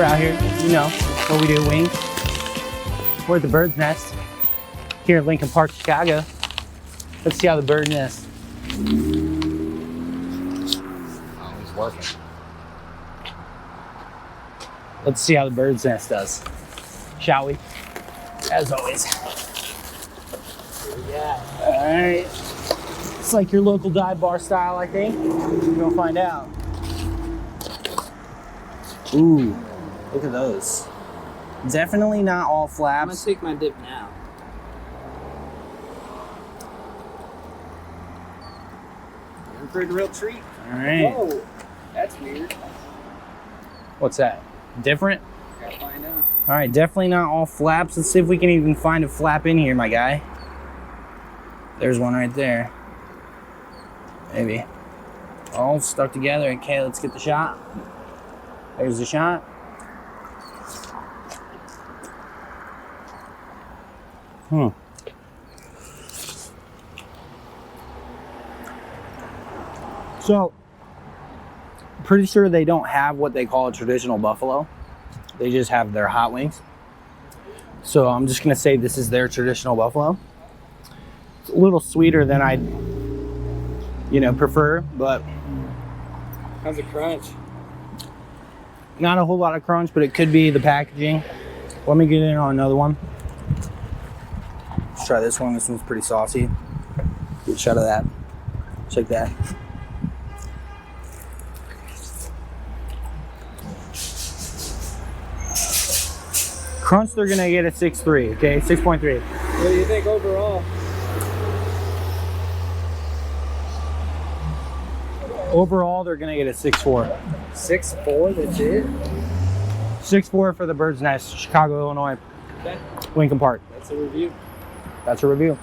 We're out here, you know what we do, wings. We're at the Bird's Nest here in Lincoln Park, Chicago. Let's see how the bird nest. Oh, he's working. Let's see how the bird's nest does, shall we? As always. Yeah. All right. It's like your local dive bar style, I think. We're gonna find out. Ooh, look at those. Definitely not all flaps. I'm gonna take my dip now. In for a real treat. All right. Whoa, that's weird. What's that? Different? Gotta find out. All right, definitely not all flaps. Let's see if we can even find a flap in here, my guy. There's one right there. Maybe. All stuck together. Okay, let's get the shot. There's the shot. So, pretty sure they don't have what they call a traditional buffalo. They just have their hot wings. So I'm just gonna say this is their traditional buffalo. It's a little sweeter than I'd, prefer, but How's it crunch? not a whole lot of crunch, but it could be the packaging. Let me get in on another one. Let's try this one. This one's pretty saucy. Get a shot of that. Check that. Crunch, they're gonna get a 6.3, okay? 6.3. What do you think overall? Overall, they're gonna get a 6.4. 6.4, that's it? 6.4 for the Bird's Nest, Chicago, Illinois, Okay. Lincoln Park. That's a review. That's a review.